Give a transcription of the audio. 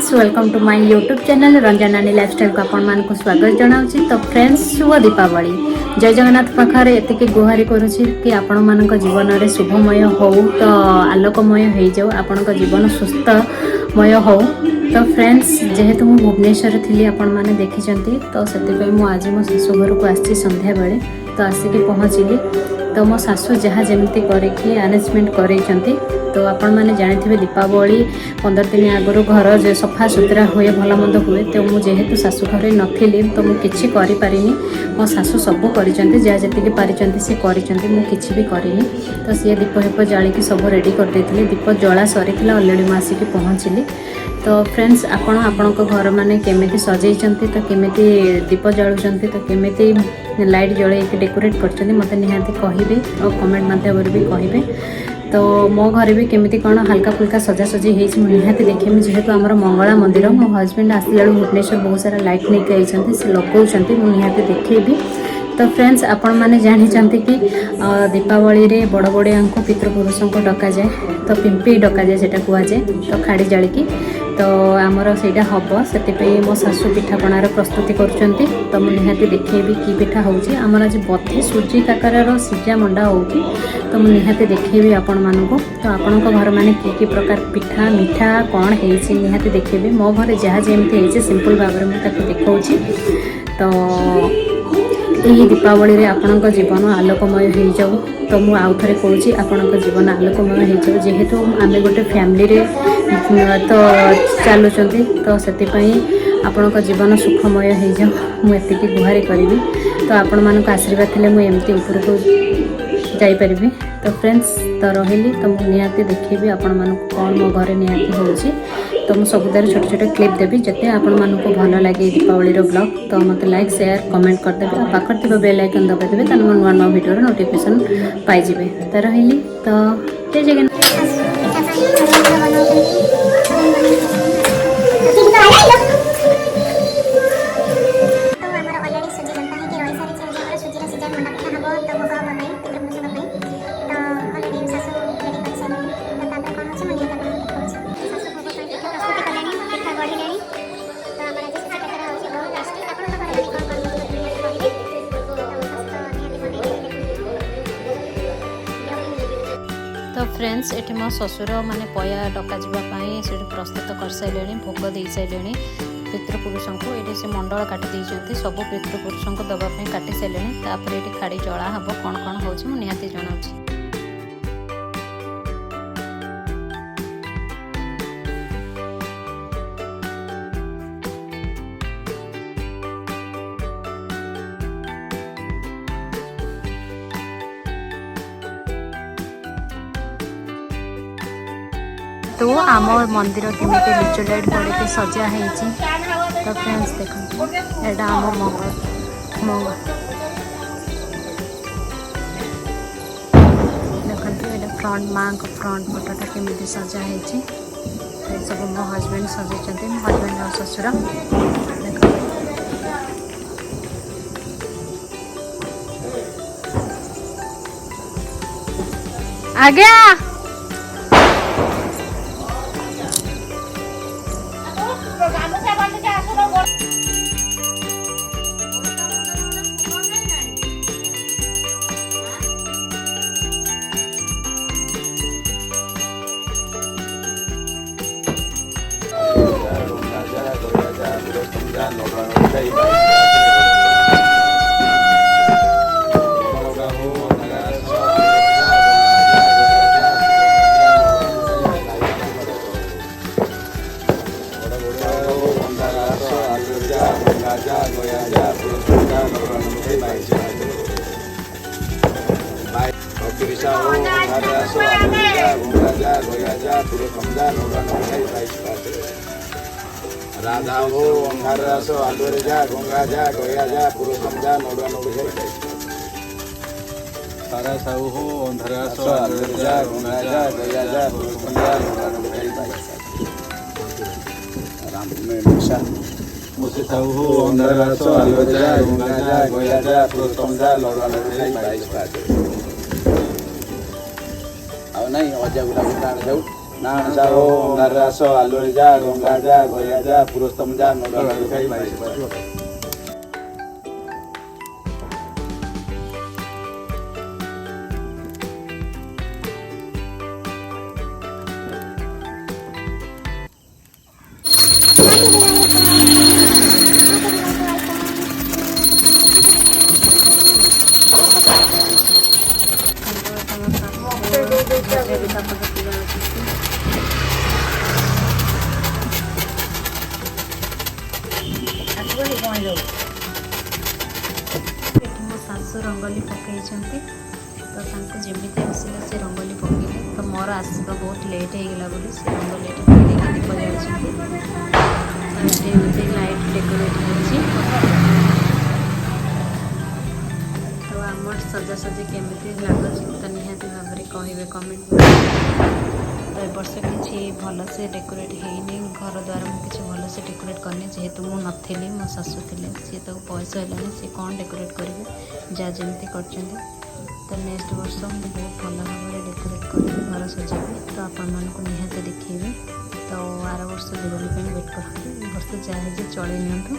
Friends welcome to my YouTube channel Ranjan Nani lifestyle को आपण मान को स्वागत जनाउछि। तो फ्रेंड्स शुभ दीपावली जय जगन्नाथ पाखरे एतिके गुहारी करूछि कि आपण मानक जीवन रे शुभमय हो तो आलोकमय हो जाऊ आपण जीवन सुस्थमय हो। तो फ्रेंड्स जेहेतु मु भुवनेश्वर थी आपण माने देखिचंती तो सेति मु आज मो शाशु घर को आछि संध्या बेले तो आसिक पहुँचली। तो मो शाशु जहाँ जमी करके अरेंजमेंट करैचंती। तो आपण मैंने जानी दीपावली 15 दिन आगु घर जो सफा सुतरा हुए भल मंद हुए तो मुझे जेहेतु शाशु घरे नथिली तो मुझे पारिनी मो शाशु सबू कर जहाँ जी पारिचंती सी कर मुझे भी करनी। तो सी दीप हिप जालिकी सब रेडी करदे दीप जला सरी अलरेडी मुझे आसिक पहुँचली। तो फ्रेंड्स आपण घर माने केमिति सजैचंती तो केमिति दीप जालुचंती तो केमिति लाइट जलैक डेकोरेट करचंती मते निहाती कहिबे और कमेंट माध्यम भी कहिबे। तो मो घर भी केमिति कौन हल्का फुल्का सजासजी होती निहाती देखेमी जेहेतु आमर मंगला मंदिर मो हजबैंड आसला भुवनेश्वर बहुत सारा लाइट नहीं आई से लगौंट निहाती देखेबी। तो फ्रेंड्स आपण मैंने जानी कि दीपावली रे बड़ बड़िया को पितृपुरुषों को डका जाए तो पिंपी डका जाए से कहुए तो खाड़ी जालिकी तो आमर से हम से मो शाशु पिठापणार प्रस्तुति करुँच। तो मुझे निहाती देखेबी कि पिठा होची आमर आज बथी सुजी काकर सिजा मंडा होची तो मुझे निहाती देखेबी आपण मानू। तो आपण घर माने कि प्रकार पिठा मिठा कौन है निहाती देखेबी मो घर जहाँ जमी है सिंपल भाव में मुझे देखा। तो यही दीपावली रे आपणक जीवन आलोकमय हो जाऊ। तो मु आउ थे कहूँ आपणक जीवन आलोकमय हो जाऊ जेहेतु आम गोटे फैमिली रे तो चलुँच तो से आपणक जीवन सुखमय हो जाऊ मुझे गुहारी करी। तो आपण मानक आशीर्वाद थे मुझे एमती ऊपर को जापरि। तो फ्रेंड्स तो रही तो मुझे निहाती देखी आपण मानक कौन मो घर निहाती होची। तो मुझे सबुदार छोटे छोटे क्लिप देवी जिते आपण मानक भल लगे दीपावली ब्लॉग तो मत लाइक शेयर कमेंट करदेवे और पाखर थी बेल आइकन दबाई देवे तो नुआ नुआ वीडियो नोटिफिकेशन पाइबे। तो रही तो जय जगन्नाथ। तो फ्रेंड्स ये मो ससुर माने पया डका जावाई से प्रस्तुत कर सारे भोग दे सारे पितृपुरुषों को ये से मंडल काटी देते सब पितृपुरुषों को दवाई काटी सारे तापर ये खाड़ी जला हम कौन कौन हो निहाती जनाऊँ। तो आम मंदिर केमी लिचु लाइट पड़े सजा है। तो फ्रेंड्स देखो एटा आम मंगल देखते ये फ्रंट माँ को फ्रंट फोटोटा केमी सजा है सब मो हजबैंड सजाई मो हजबैंड और ससुर देख आज्ञा राधा हो अंगार रस आलूरे जा गंगा जा गया जा पुरुषम जा नौड़ा नौड़े सारा साहू हो अंधार रस आलूरे जा गंगा जा गया जा पुरुषम जा नौड़ा नौड़े राम में निशा मुझे साहू हो अंधार रस आलूरे जा गंगा जा गया जा पुरुषम जा नौड़ा नौड़े 22 बात अब नहीं अजा गुला गुला जाऊ ନାଣସା ହୋ ଅଙ୍ଗାର ଆସ ଆଲୁରେ ଯା ଗଙ୍ଗା ଯା ଗୟା ଯା ପୁରସ୍ତମ ଯା ନଡା ଖାଇ ବାଇଶ ପାର ମୋ ଶାଶୁ ରଙ୍ଗୋଲି ପକାଇଛନ୍ତି ତ ତାଙ୍କୁ ଯେମିତି ଆସିଲା ସେ ରଙ୍ଗୋଲି ପକାଇଲେ ତ ମୋର ଆସିବା ବହୁତ ଲେଟ୍ ହେଇଗଲା ବୋଲି ସେ ରଙ୍ଗୋଲିଟା ପକାଇକି ଦୀପ ଜାଳିଛନ୍ତି। ଏଠି ଏମିତି ଲାଇଟ୍ ଡେକୋରେଟ୍ ହେଇଛି। ତ ଆମର ସଜାସଜି କେମିତି ଲାଗୁଛି ତ ନିହାତି ଭାବରେ କହିବେ କମେଣ୍ଟ। ତ ଏ ବର୍ଷ କିଛି ଭଲସେ ଡେକୋରେଟ୍ ହେଇନି, ଘର ଦ୍ୱାରା ମୁଁ କିଛି ଭଲସେ ଡେକୋରେଟ୍ କରିନି ଯେହେତୁ ମୁଁ ନଥିଲି, ମୋ ଶାଶୁ ଥିଲେ। ସିଏ ତାକୁ ବୟସ ହେଲାଣି, ସିଏ କ'ଣ ଡେକୋରେଟ୍ କରିବେ, ଯାହା ଯେମିତି କରିଛନ୍ତି। ତ ନେକ୍ସଟ ବର୍ଷ ମୁଁ ବହୁତ ଭଲ ଭାବରେ ଡେକୋରେଟ୍ କରିବି, ଘର ସଜାଇବି, ତ ଆପଣମାନଙ୍କୁ ନିହାତି ଦେଖେଇବି। ତ ଆର ବର୍ଷ ଦିୱାଲି ପାଇଁ ୱେଟ୍ କରନ୍ତୁ, ଏ ବର୍ଷ ଯାହା ହେଇଛି ଚଳେଇ ନିଅନ୍ତୁ।